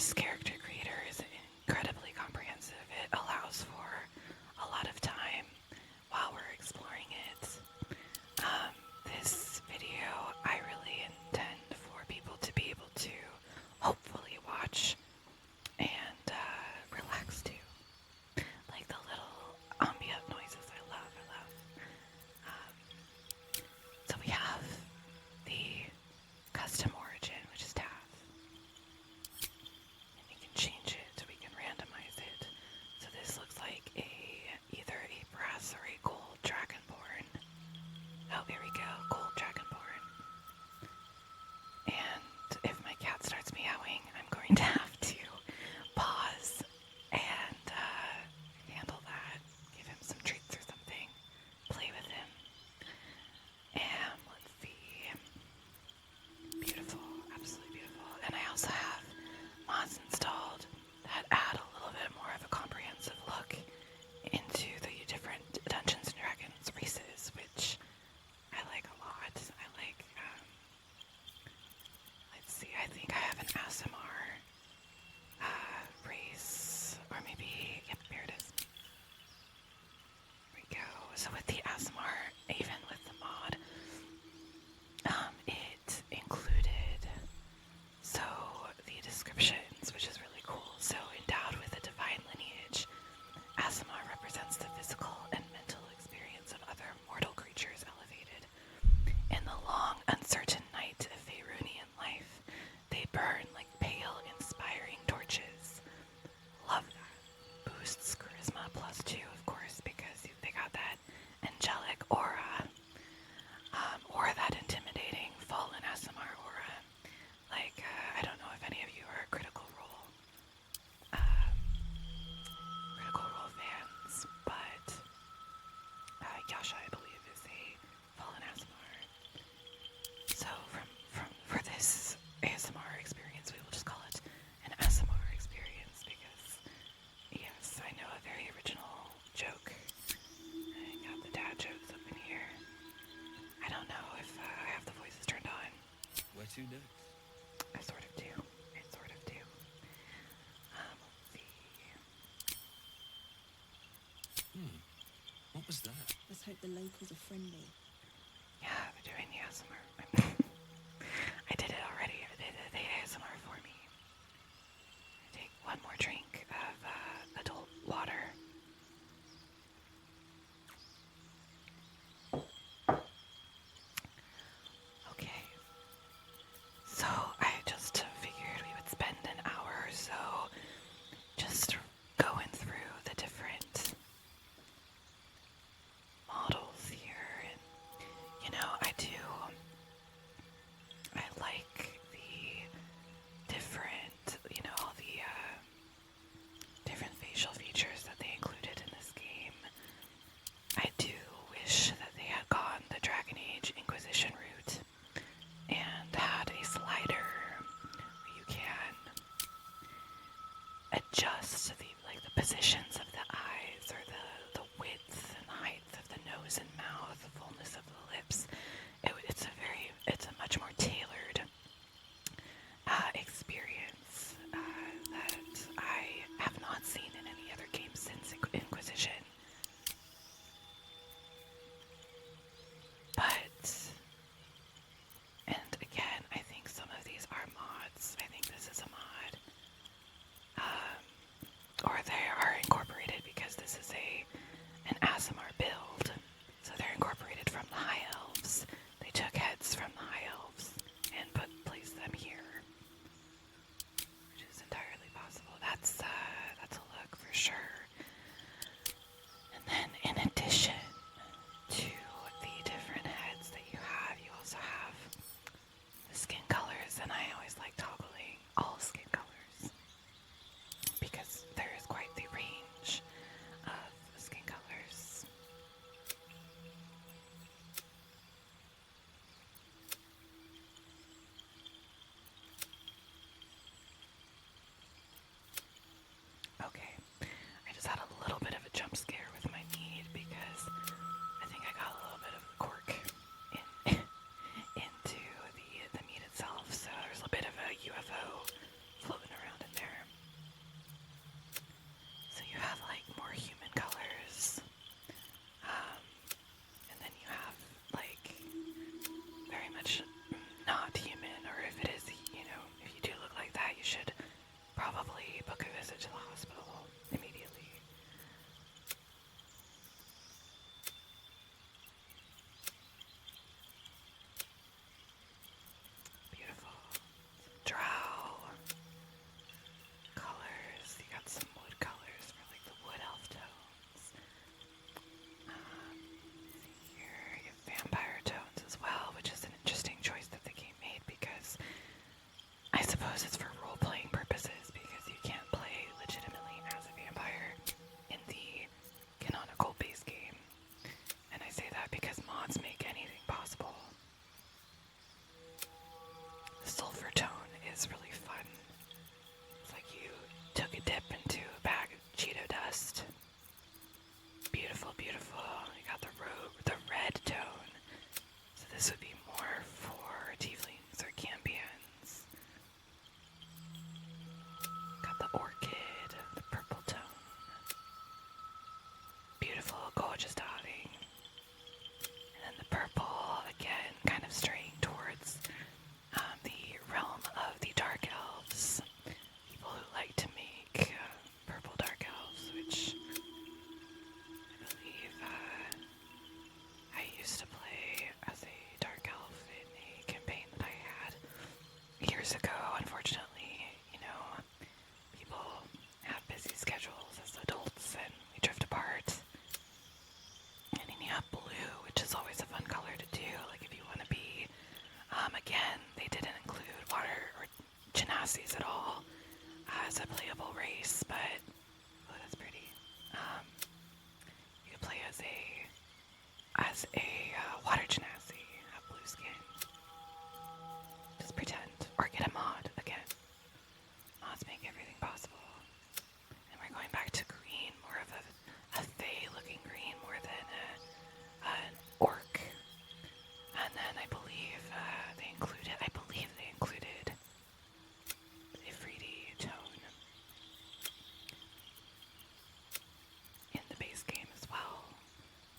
this character creator is incredibly comprehensive. It allows for a lot of time while we're exploring it. This video, I really intend for people to be able to hopefully watch and relax to. Like the little ambient noises I love. So we have the custom origin, which is tab. And we can change it, we can randomize it. So this looks like either a brass or a gold dragonborn. Oh, here we go, gold dragonborn. And if my cat starts meowing, I'm going to have to pause and handle that. Give him some treats or something. Play with him. And let's see. Beautiful, absolutely beautiful. And I also have mods installed that add a little bit more of a comprehensive look into the different Dungeons and Dragons races, which I like a lot. I like, let's see, I think I have an ASMR race, or maybe, yep, here it is. There we go. So with the ASMR, even with the mod, it included, so the descriptions, which is really cool. So endowed with a divine lineage, Aasimar represents the physical and mental experience of other mortal creatures elevated. In the long, uncertain night of Faerunian life, they burn like pale, inspiring torches. Love that. Boosts charisma +2, of course, because they got that angelic aura, or that intimidating fallen Aasimar aura. Like, I don't know if any of you are Critical Role fans, but Yasha, I believe, is a fallen Aasimar. So for this ASMR experience, we will just call it an ASMR experience because, yes, I know a very original joke. I got the dad jokes up in here. I don't know if I have the voices turned on. Where to next? I sort of do. Let's see. What was that? Let's hope the locals are friendly. Yeah, they're doing the ASMR. I did it already. They did the ASMR for me. Take one more drink of adult water. Okay. So I just figured we would spend an hour or so just going through the different models here, and I do classes at all as a playable race, but oh, that's pretty. You can play as a water genasi, have blue skin. Just pretend, or get a mod again. Mods make everything possible. And we're going back to green, more of a fey-looking green, more than an orc. And then I believe they included a 3D tone in the base game as well.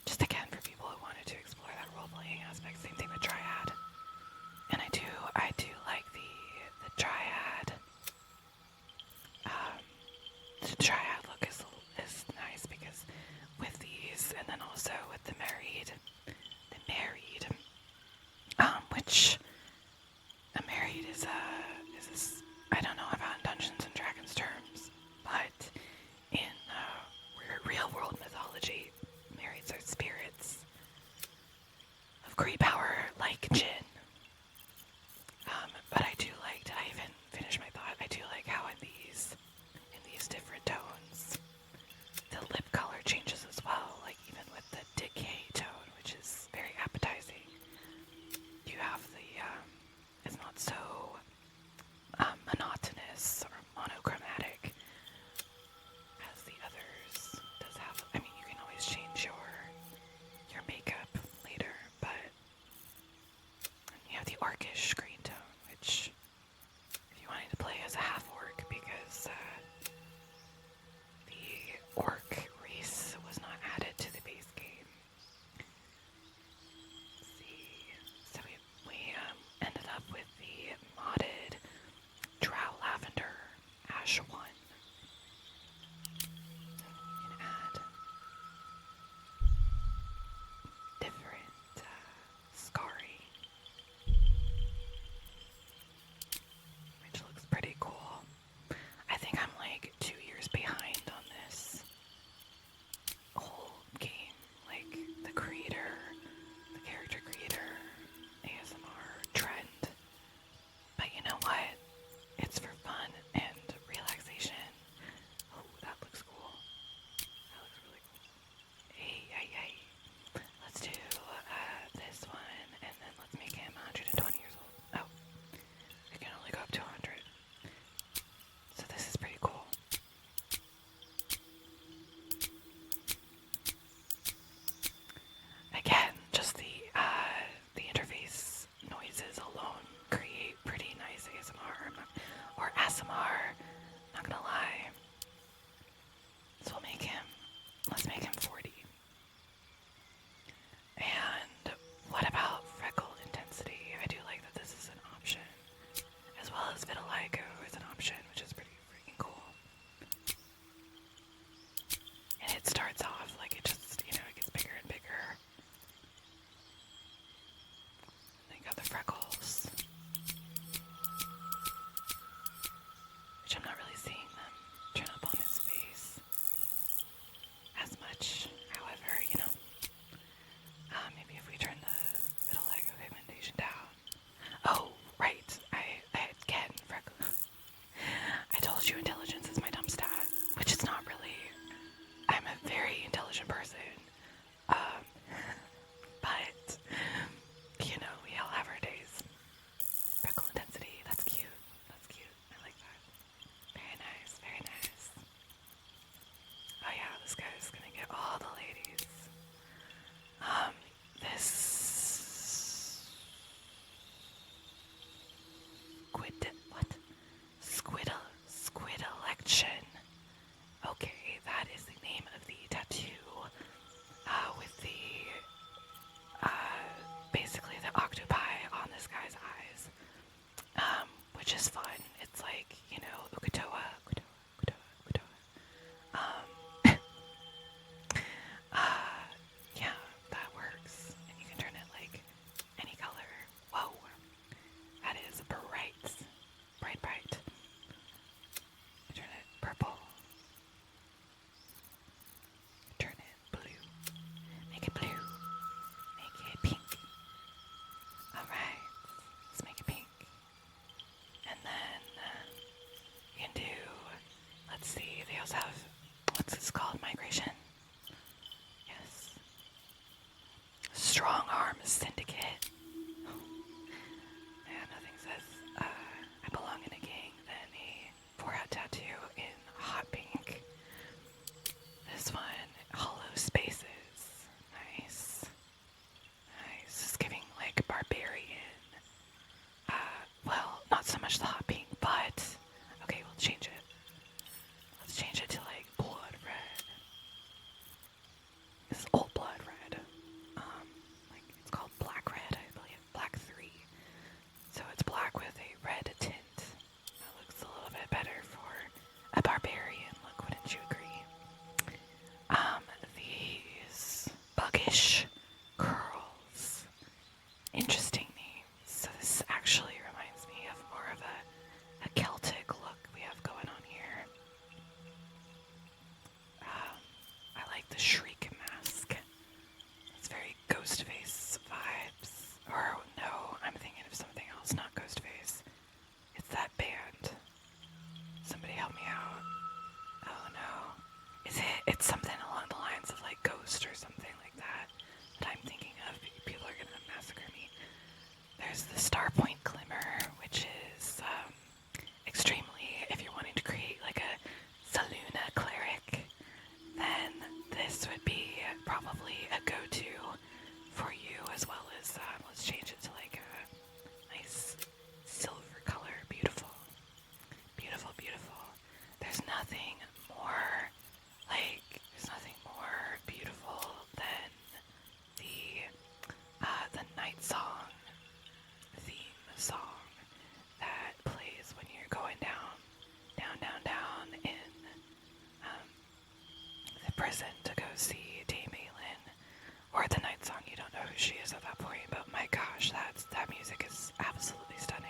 Just again for people who wanted to explore that role-playing aspect. Same thing with Triad. And I do like the Triad. The Triad look is nice because with these, and then also with the married, which a married is I don't know about Dungeons and Dragons terms, but in real world mythology, marrieds are spirits of great power, like Jinn. But I even finished my thought, I do like how in these different tones, the lip color changes as well, like even with the decay tone, which is very appetizing. You have it's not so monotonous or monochromatic as the others. Does have, I mean, you can always change your makeup later, but you have the orcish green tone, which if you wanted to play as a half orc, because the orc race was not added to the base game. Let's see, so we ended up with the modded Drow Lavender Ash 1. You can add different scarring, which looks pretty cool. I think I'm like 2 years behind on this whole game. Like the character creator, ASMR trend. But you know what? It's for fun and relaxation. Oh, that looks cool. That looks really cool. Hey. Let's do this one, and then let's make him 120 years old. Oh, we can only go up to 100. So this is pretty cool. Again, just the interface noises alone create pretty nice ASMR, or ASMR, not gonna lie. So let's make him 40. And what about freckle intensity? I do like that this is an option, as well as vitiligo is an option, which is pretty freaking cool. And it starts off like it just, it gets bigger and bigger. And they got the freckles, which I'm not really seeing them turn up on his face as much. However, maybe if we turn the vitiligo pigmentation down. Oh, right. Again, freckles. I told you intelligence is my dumb stat, which is not really. I'm a very intelligent person. But, we all have our days. Freckle intensity, that's cute. I like that. Very nice. Oh yeah, this guy's gonna get all the ladies. This Squid election. Okay, that is the name of the tattoo. With basically the octopi on this guy's eyes. Which is fun. It's like, Ukatoa. Yeah, that works. And you can turn it like any color. Whoa. That is bright. Turn it purple. Turn it blue. Make it blue. Make it pink. Alright. Let's make it pink. And then nothing more there's nothing more beautiful than the night song theme song that plays when you're going down in the prison to go see Dame Aylin, or the night song. You don't know who she is at that point, but my gosh, that music is absolutely stunning.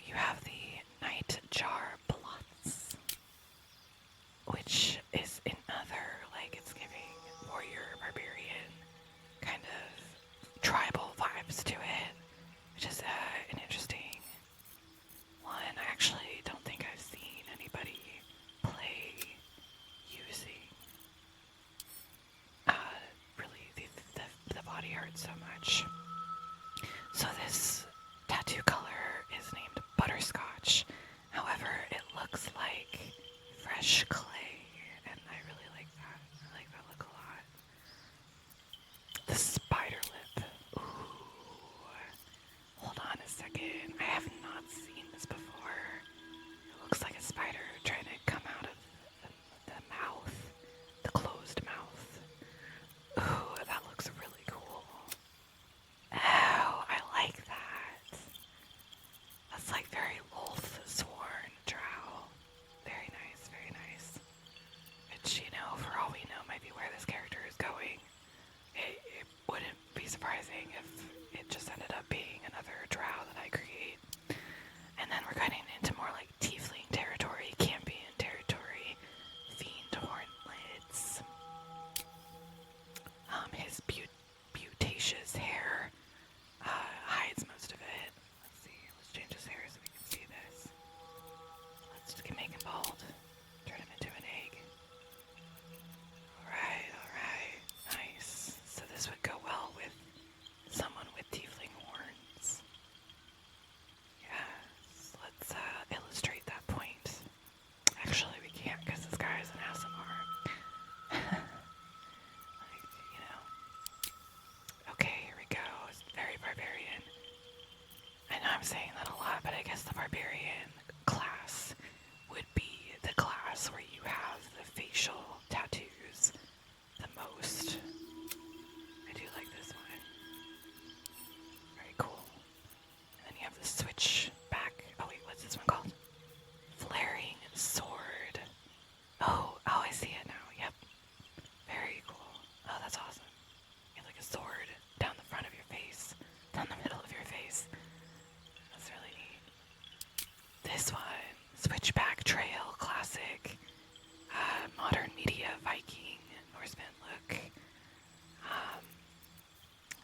You have the night jar blots, which is another, it's giving warrior barbarian kind of tribal vibes to it, which is an interesting one. I actually don't think I've seen anybody play using really the body art so much. So this tattoo color is named butterscotch. However, it looks like fresh clay, and I really like that. I like that look a lot. The spider lip. Ooh. Hold on a second. I have not seen this before. It looks like a spider trying to come out of the mouth. The closed mouth. Ooh, that looks really cool. Oh, I like that. That's like very Loth-sworn drow. Very nice, very nice. Which, for all we know, might be where this character is going. It wouldn't be surprising if it just ended up being another drow that I create. And then we're getting into more like tiefling territory, Campion territory, fiend horn lids. His butaceous hair hides most of it. Let's see, let's change his hair so we can see this. Let's just make him bald. Turn him into an egg. Alright, nice. So this would go well with someone with tiefling horns. Yes, let's illustrate that point. Actually, we can't because this guy is an ASMR. Okay, here we go. It's very barbarian. I know I'm saying that a lot, but I guess the barbarian class would be the class where you have the facial tattoos the most. I do like this one. Very cool. And then you have the switch back. Oh wait, what's this one called? Flaring sword. Oh, I see it now. Yep. Very cool. Oh, that's awesome. You have like a sword down the front of your face, down the middle of your face. That's really neat. This one, Switchback Trail Classic, modern media Viking Norseman look.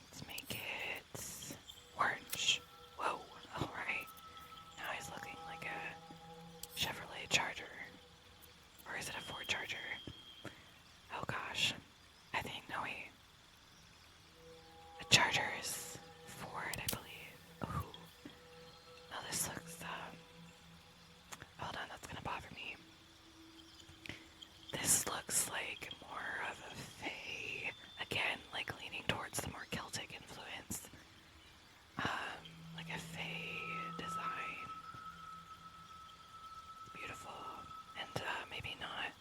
Let's make it orange. Whoa, alright. Now he's looking like a Chevrolet Charger. Or is it a Ford Charger? Oh gosh. I think, no wait. A Charger is Ford, I believe. Ooh. Oh, this looks, hold on, that's gonna bother me. This looks like more of a Fae. Again, like leaning towards the more Celtic influence. Like a Fae design. Beautiful. And, maybe not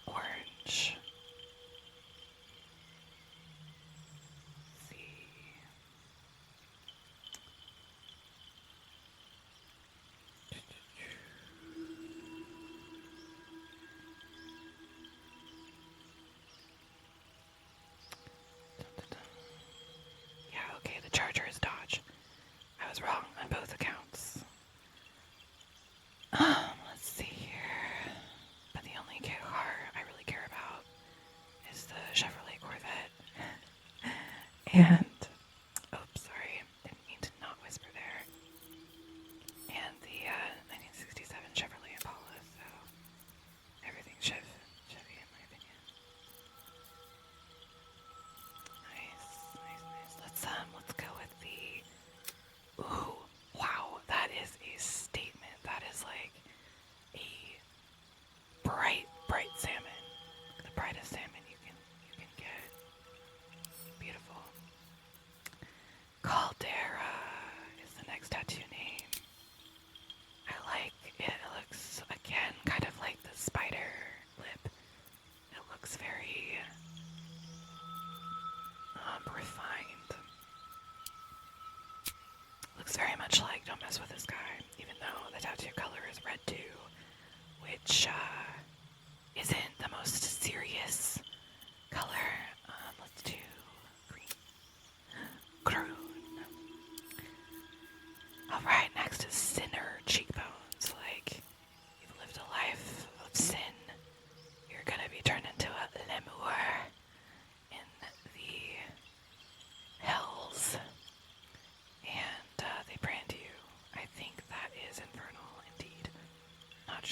orange. Let's see. Yeah, okay, the Charger is Dodge. I was wrong on both accounts. Let's see here. But the only car I really care about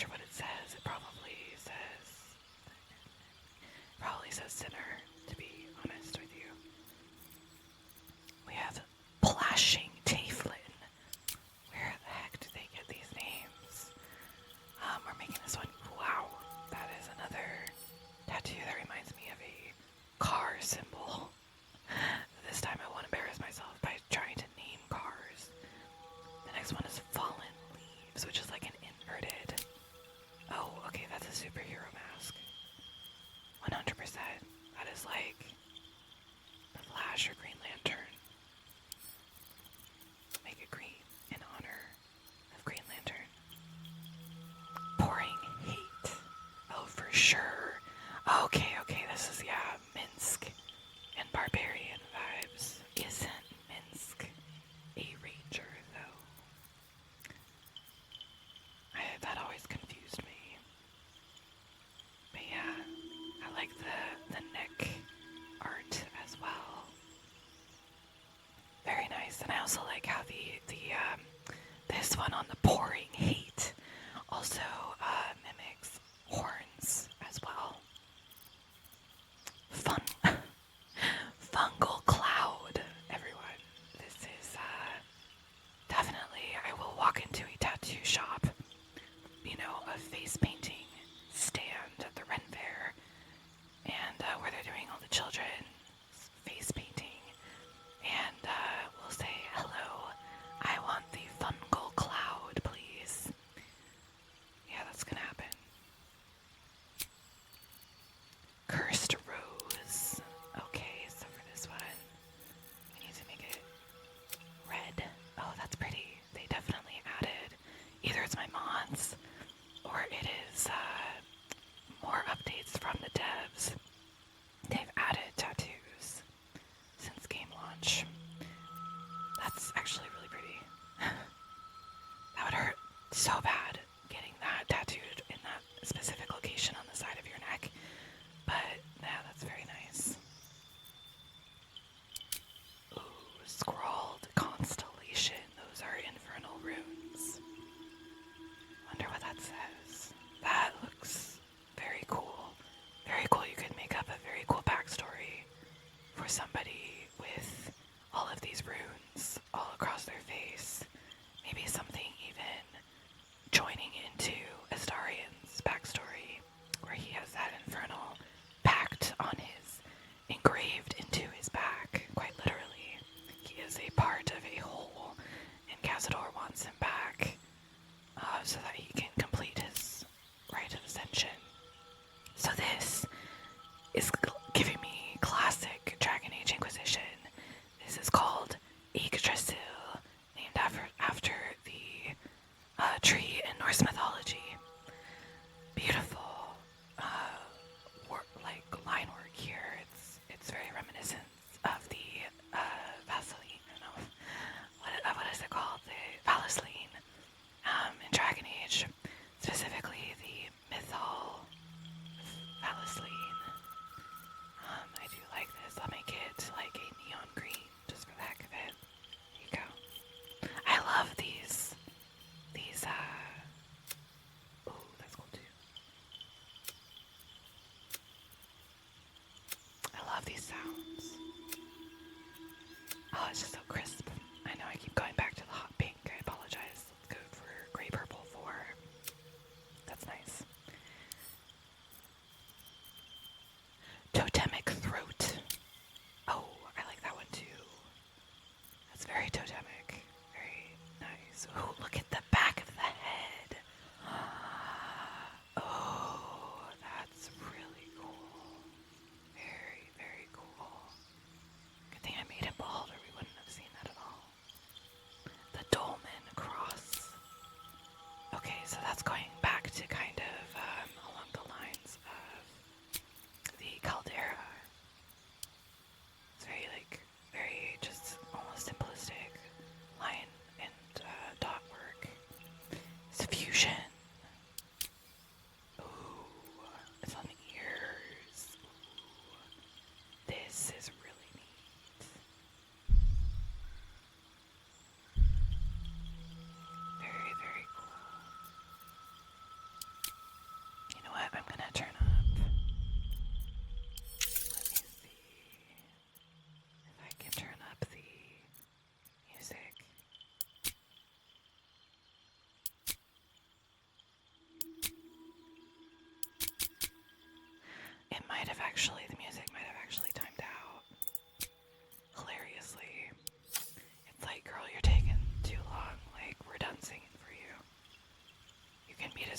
sure what it says. It probably says sinner, to be honest with you. We have Plashing Taflin. Where the heck do they get these names? We're making this one. Wow, that is another tattoo that reminds me of a car symbol. This time I won't embarrass myself by trying to name cars. The next one is Fallen Leaves, which is like an inverted. Oh, okay, that's a superhero mask. 100%. That is like the Flash or Green Lantern. Make it green in honor of Green Lantern. Pouring Hate. Oh, for sure. Okay, this is, yeah, Minsk and Barbarian vibes. Isn't Minsk a ranger, though? That always confused me. But yeah, I like the neck art as well. Very nice. And I also like how this one on the Pouring Hate also mimics horns as well. Fungal Cloud, everyone. This is definitely, I will walk into a tattoo shop, a face painting stand at the Ren Fair, and where they're doing all the children's face painting, and we'll say, hello, I want the Fungal Cloud, please. Yeah, that's gonna happen. Cursed Rose. Okay, so for this one, we need to make it red. Oh, that's pretty. They definitely added, either it's my mods, or it is more updates from the devs. They've added tattoos since game launch. That's actually really pretty. That would hurt so bad getting that tattooed in that specific location on the side of your neck. But yeah, that's very nice. Ooh, Scrawled Constellation. Those are infernal runes. Wonder what that says. That looks very cool. Very cool. You could make up a very cool backstory for somebody with all of these runes all across their face. Maybe something even joining into Astarian's backstory, where he has that infernal pact on his, engraved into his back, quite literally. He is a part of a whole, and Cazador wants him back, so that he can complete his rite of ascension. So this is giving me classic Dragon Age Inquisition. This is called Yggdrasil, named after the tree in Norse mythology. Beautiful, line work here. It's very reminiscent of the Vaseline. I don't know what is it called? The Vaseline in Dragon Age, specifically the Mythal Vaseline. I do like this. I'll make it like a neon green, just for the heck of it. There you go. I love these, ooh, that's cool too.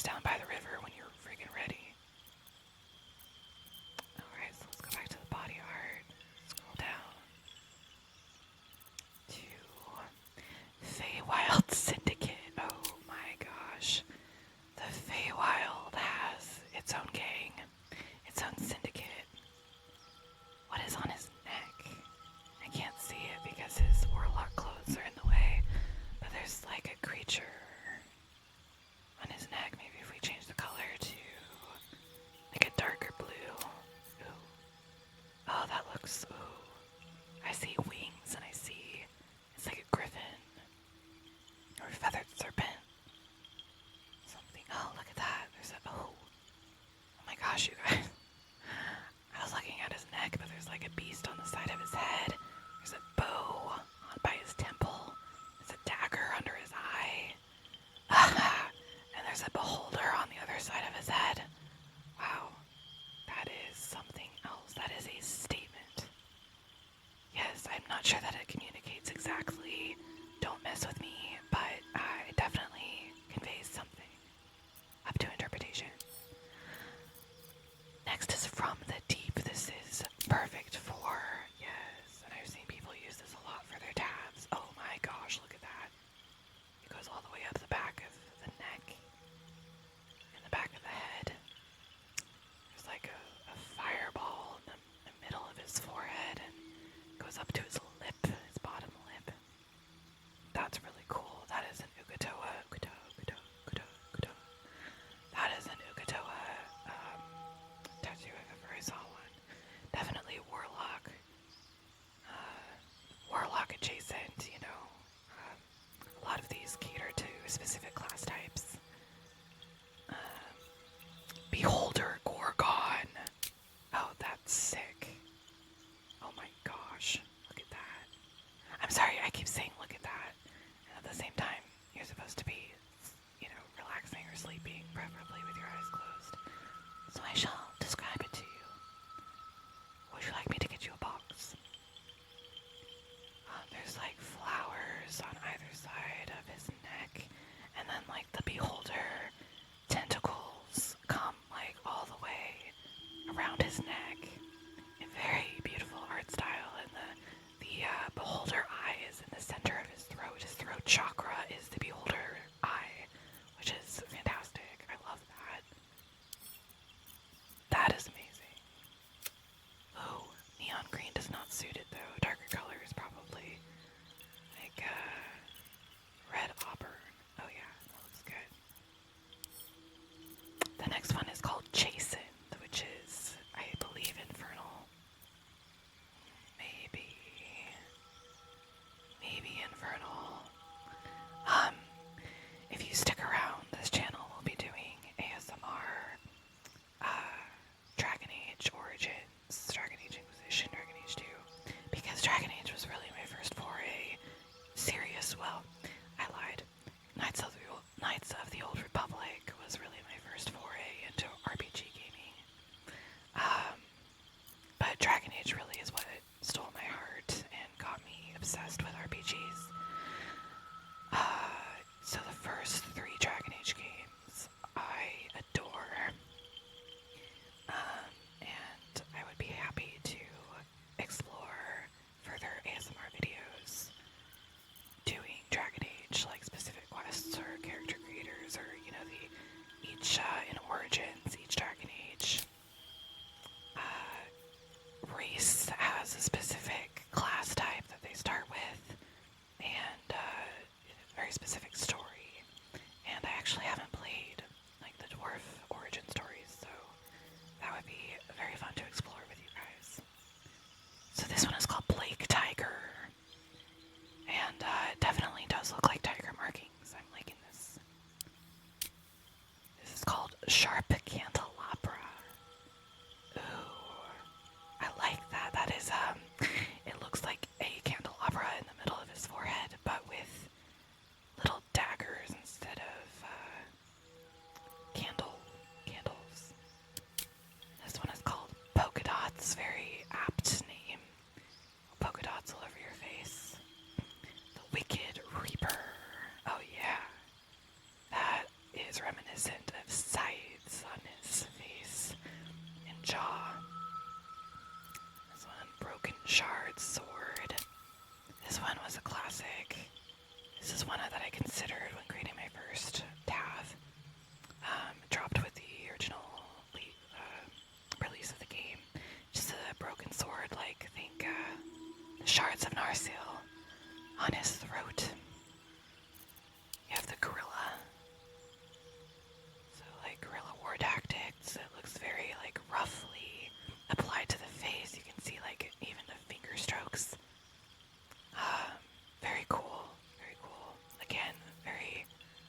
is down by the river when you're freaking ready. Alright, so let's go back to the body art. Scroll down to Feywild Syndicate. Oh my gosh. The Feywild has its own gang, its own syndicate. What is on his neck? I can't see it because his warlock clothes are in the way, but there's like a creature on his neck. Maybe if we change the color to like a darker blue. Ooh. Oh, that looks, ooh. I see wings and I see, it's like a griffin or a feathered serpent. Something, oh, look at that. There's a, oh my gosh, you guys. I was looking at his neck, but there's like a beast on the side of his head. There's a bow on by his temple. There's a dagger under his eye. And there's a beholder on the other side of his head. Wow. That is something else. That is a statement. Yes, I'm not sure that it communicates exactly. Don't mess with me, but it definitely conveys something. Up to interpretation. Next is From the Deep. This is perfect for, yes, and I've seen people use this a lot for their tabs. Oh my gosh, look at that. It goes all the way up the back of the neck, in the back of the head. There's like a fireball in the middle of his forehead and goes up to his lip, his bottom lip. That's really cool. That is an Ukatoa. That is an Ukatoa tattoo if ever I saw one. Definitely warlock. Warlock adjacent, you know. A lot of these cater to specific class types. Beholder Gorgon. Oh, that's sick. Oh my gosh. Look at that. I'm sorry, I keep saying look at that. And at the same time, you're supposed to be, you know, relaxing or sleeping, preferably with your eyes closed. So I shall describe it to you. Would you like me to get you a box? There's like flowers on either side of his neck, and then like the beholder tentacles come like all the way around his neck. A very beautiful art style, and the beholder eye is in the center of his throat. His throat chakra is the beholder eye, which is fantastic. I love that. That is amazing. Oh, neon green does not suit it though. Darker colors probably. Like red auburn. Oh yeah, that looks good. The next one is called Chastened, which is, I believe, infernal. Maybe infernal. If you stick around, this channel will be doing ASMR, Dragon Age Origins, Dragon Age Inquisition, Dragon Age 2, because Dragon Age was really my first foray. Serious, well, I lied. Knights of the Old Republic was really my first foray into RPG gaming. But Dragon Age really is what stole my heart and got me obsessed with RPGs. So the first 3 Dragon Age games I adore. And I would be happy to explore further ASMR videos doing Dragon Age, like specific quests or character creators, or, you know, each in Origins, each Dragon Age race has a specific class type that they start with, and a very specific story. And I actually haven't played like the dwarf origin stories, so that would be very fun to explore with you guys. So this one is called Blake Tiger, and it definitely does look like tiger markings. I'm liking this. This is called Sharp Candelabra. Ooh, I like that. That is, it looks like a candelabra in the middle of his forehead, but with little daggers instead of candles. This one is called Polka Dots, very apt name. Polka dots all over your face. The Wicked Reaper. Oh yeah. That is reminiscent of was one that I considered when creating my first Tav. Dropped with the original release of the game. Just a broken sword, like, think the shards of Narsil on his throat. You have the gorilla. So, like, guerrilla war tactics. It looks very, like, roughly applied to the face. You can see, like, even the finger strokes. Very cool. Very cool. Again, very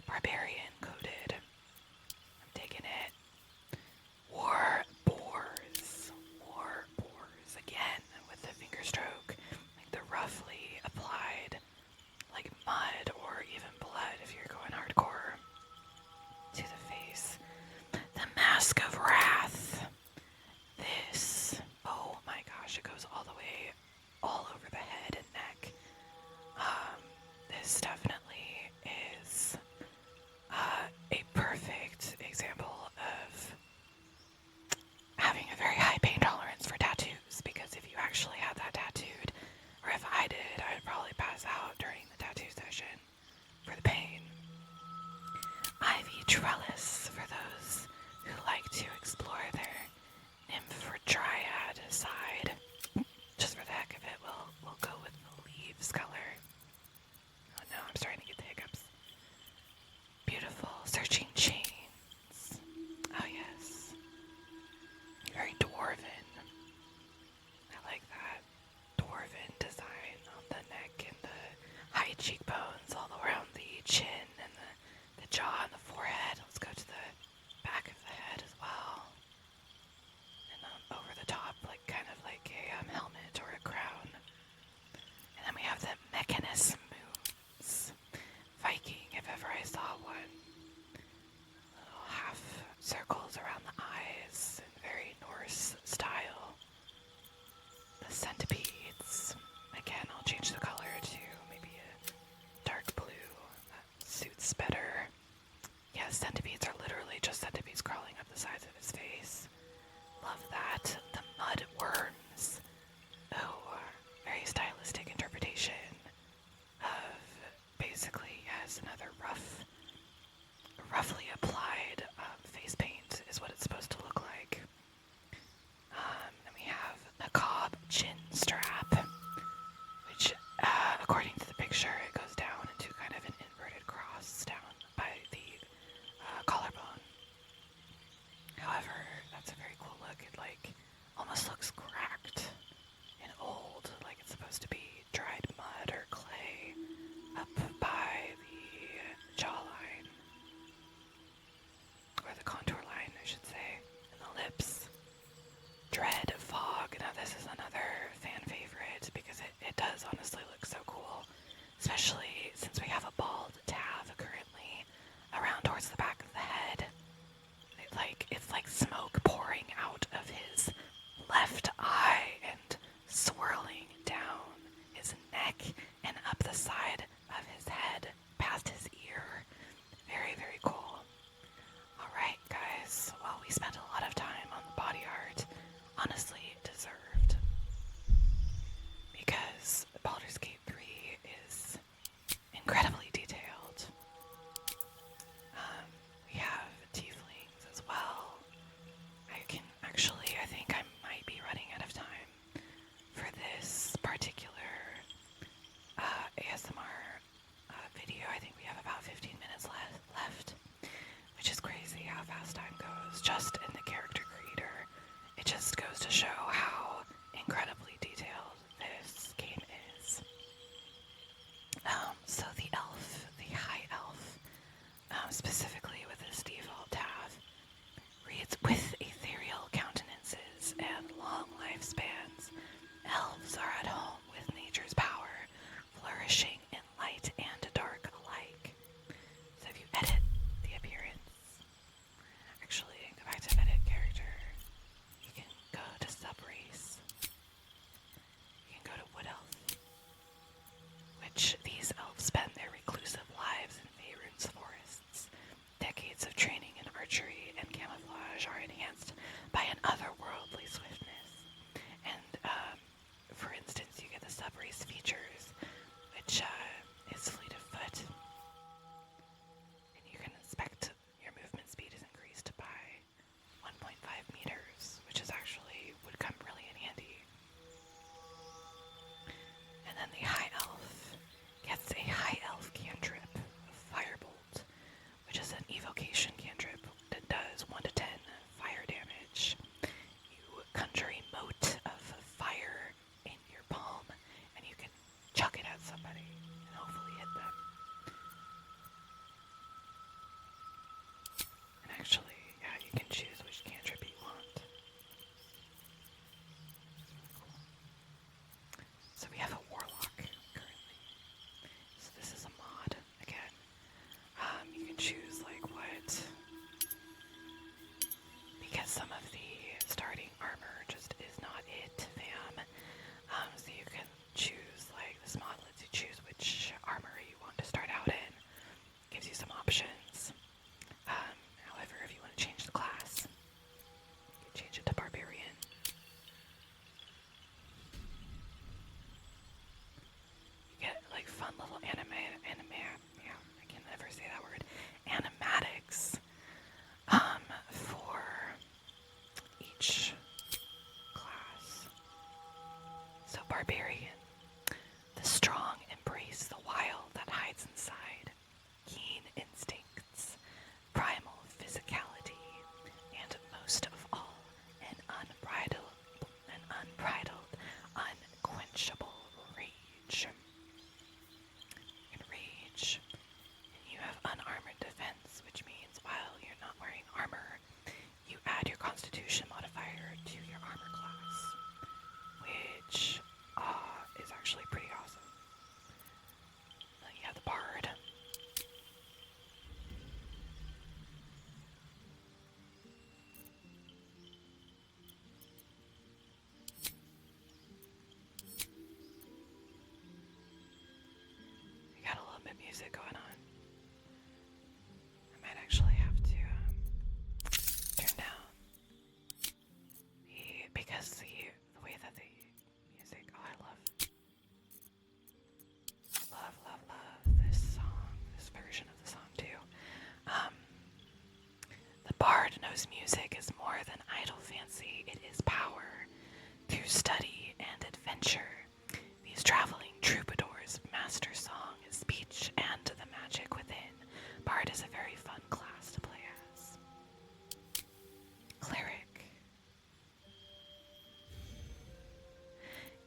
barbarian coded. I'm digging it. War boars. War boars. Again, with the finger stroke. Like the roughly applied, like mud or even blood if you're going hardcore to the face. The Mask of Wrath. This, oh my gosh, it goes all the way, all over the head and neck. This definitely is a perfect example of having a very high pain tolerance for tattoos, because if you actually had that tattooed, or if I did, I'd probably pass out during the tattoo session for the pain. Ivy Trellis, for those who like to explore their nymph or dryad side. Just for the heck of it, we'll go with the leaves color. Oh no, I'm starting to get the hiccups. Beautiful searching chains. Oh yes. Very dwarven. I like that dwarven design on the neck and the high cheekbones all around the chin and the jaw and the forehead. Let's go to the back of the head as well. And over the top, like kind of like a helmet or a crown. And then we have the Mechanus moons. Viking, if ever I saw one. Little half circles around the eyes in very Norse style. The centipedes. Again, I'll change the color to maybe a dark blue. That suits better. Yeah, centipedes are literally just centipedes crawling up the sides of his face. Love that. The mud worms. Oh, very stylistic interpretation of basically, yes, another roughly applied face paint is what it's supposed to look like. Then we have the cob chin strap, which, according to the picture, it goes down into kind of an inverted cross down by the collarbone. However, that's a very cool look. It like almost looks cracked and old, like it's supposed to be dried mud or clay up by the jawline, or the contour line, I should say, and the lips. Dread Fog. Now this is another fan favorite because it does honestly look so cool, especially since we have a bald Tav currently around towards the back of the head. It's like smoke pouring out of his left eye and swirling down his neck and up the side of his head past his ear. Very, very cool. Alright guys, well, we spent a lot of time on the body art. Honestly, deserved. Because Baldur's Gate 3 is incredibly detailed. We have tieflings as well. I think I might be running out of time for this particular ASMR video. I think we have about 15 minutes left, which is crazy how fast time goes. Just in the character creator, it just goes to show how incredibly detailed this game is. So the elf, the high elf, specifically with this default Tav, reads, with ethereal countenances and long lifespans, elves are at home with nature's power, flourishing in light and dark alike. So if you edit the appearance, actually go back to edit character, you can go to subrace, you can go to wood elf, which these elves spend their reclusive lives in Faerun's forests, you can choose which cantrip you want. So we have a warlock currently. So this is a mod again. You can choose like what, because some of the starting armor just is not it, fam. So you can choose, like, this mod lets you choose which armor you want to start out in. Gives you some options. However, if you want to change the class, you can change it to barbarian. You get like fun little yeah, I can never say that word. Animatics for each class. So barbarian, the strong embrace the wild that hides inside, keen instincts, primal physicality, and most of all, an unbridled, unquenchable rage. Rage. And you have unarmored defense, which means while you're not wearing armor, you add your constitution modifier to your armor class, which is actually pretty awesome. Then you have the bard. We got a little bit of music going on. I might actually have to turn down because the way that the music. Oh, I love this song, this version of the song too. The bard knows music is more than idle fancy. It is power. Through study and adventure, these traveling troubadours master song, speech, and the magic within. Bard is a very fun class to play as. Cleric.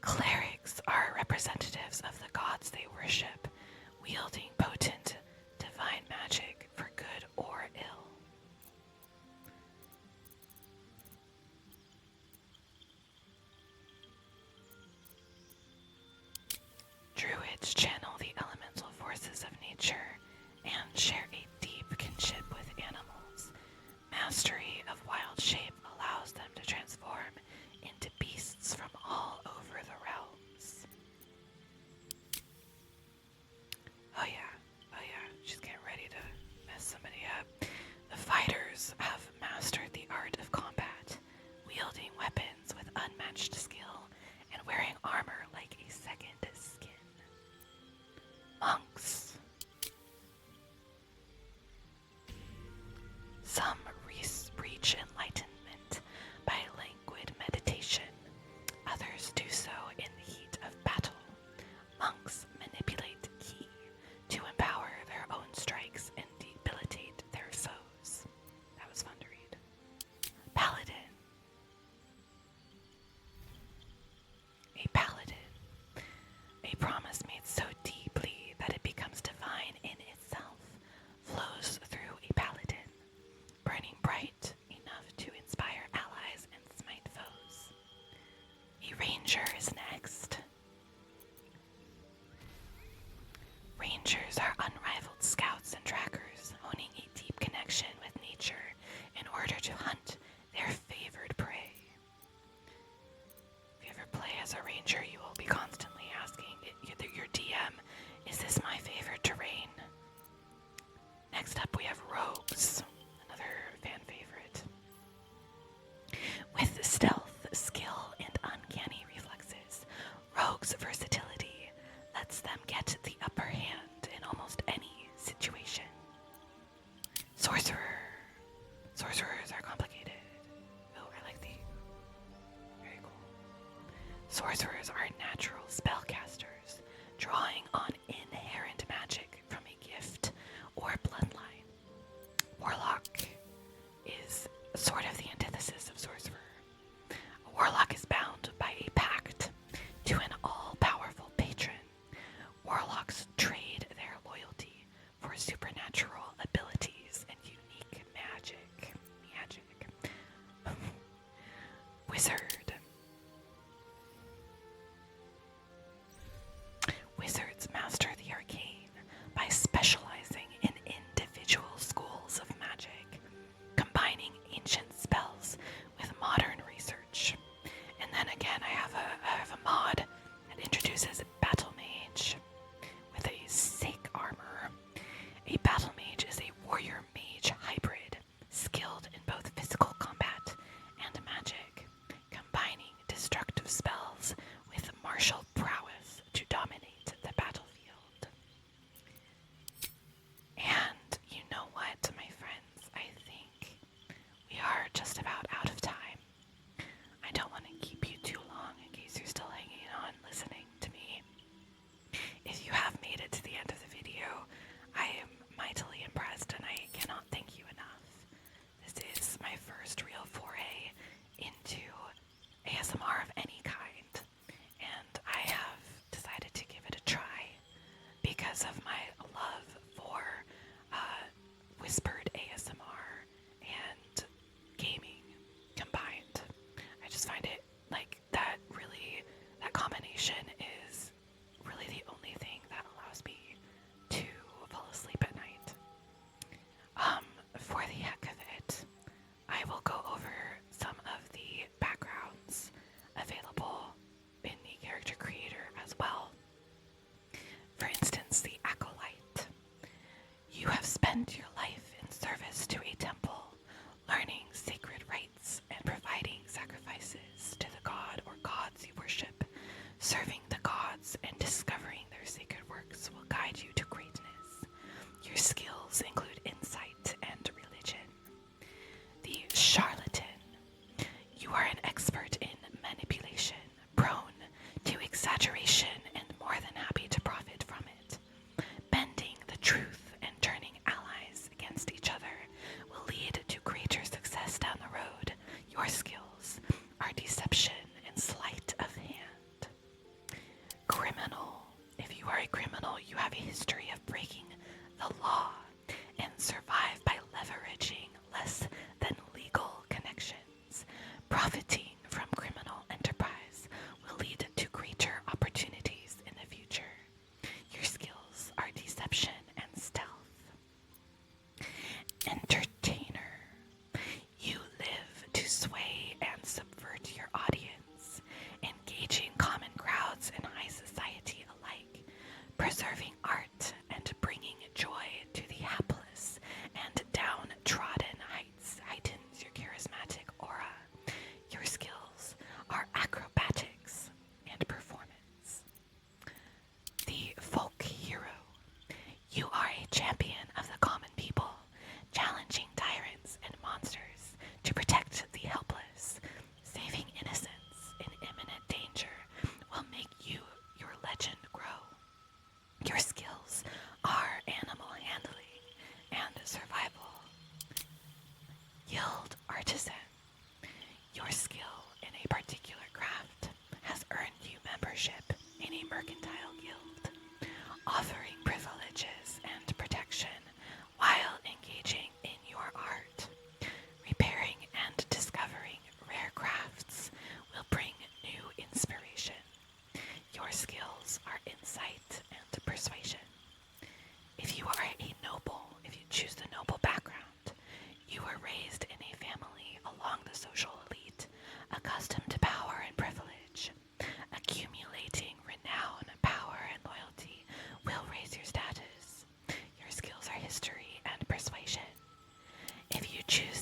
Clerics are representatives of the gods they worship, wielding potent divine magic for good or ill. Druids channel the elemental forces of nature and share a deep kinship with animals. Mastery of wild shape allows them to transform into beasts from all over the realms. Oh yeah, she's getting ready to mess somebody up. The fighters have mastered the art of combat, wielding weapons with unmatched skill and wearing armor like a second skin. Monks. Some reach enlightenment by languid meditation. Others do so in the heat of battle. Monks manipulate ki to empower their own strikes and debilitate their foes. That was fun to read. Paladin. A paladin. A promise made so deeply that it becomes divine in itself, flows through a paladin, burning bright enough to inspire allies and smite foes. A ranger is next. Rangers are unrivaled scouts and trackers, owning a deep connection with nature in order to hunt their favored prey. If you ever play as a ranger, you will be constantly asking your DM, is this my favorite terrain? Next up we have rogues, another fan favorite. With stealth, skill, and uncanny reflexes, rogues' versatility lets them get the upper hand in almost any situation. Sorcerer. Sorcerers are complicated. Oh, I like the... Very cool. Sorcerers are natural spellcasters, drawing on inherent magic from a gift or bloodline. Warlock is sort of the antithesis of sorcerer. A warlock is bound by a pact to an all-powerful patron. Warlocks trade their loyalty for supernatural abilities and unique magic. Wizard. Wizards master the arcane by specializing in individual schools of magic, combining ancient spells with modern research. And then again, I have a mod that introduces a battle mage with a Sake armor. A battle mage is a warrior mage hybrid, skilled in both physical combat and magic, combining destructive spells with martial prowess to dominate the battlefield. And you know what, my friends? I think we are just about out of time. I don't want to keep you too long in case you're still hanging on listening to me. If you have made it to the end of the video, I am mightily impressed and I cannot thank you enough. This is my first real foray into ASMR of any kind, and I have decided to give it a try because of my love for whispered ASMR and gaming combined. I just find it like that combination is really the only thing that allows me to fall asleep at night. For the heck of it, I will go over some of the backgrounds available in the character creator as well. For instance, the Acolyte. You have spent your life in service to a temple, learning sacred rites and providing sacrifices to the god or gods you worship. Serving the gods and discovering their sacred works will guide you to greatness. Your skills include insight and religion. The Charlatan. You are an expert in manipulation, prone to exaggeration and more than happy to profit from it. Bending the truth and turning allies against each other will lead to greater success down the road. Your skills are deception and sleight of hand. Criminal. If you are a criminal, you have a history of breaking the law and survive by leveraging less than legal connections. Profiting from criminal enterprise will lead to greater opportunities in the future. Your skills are deception and stealth. Entertainer. You live to sway and subvert your audience, engaging common crowds and high society alike, preserving art and bringing joy to the hapless and downtrodden heights heightens your charismatic aura. Your skills are acrobatics and performance. The folk hero. You are a champion of the common people, challenging tyrants and monsters to protect the helpless. Saving innocents in imminent danger will make your legend grow. Your skills are animal handling and survival. Guild artisan. Your skill in a particular craft has earned you membership in a mercantile guild, offering privileges and protection while engaging in your art. Repairing and discovering rare crafts will bring new inspiration. Your skills are insight and persuasion. If you are a noble, if you choose the noble background, you were raised in a family along the social elite, accustomed to power and privilege. Accumulating renown, power, and loyalty will raise your status. Your skills are history and persuasion. If you choose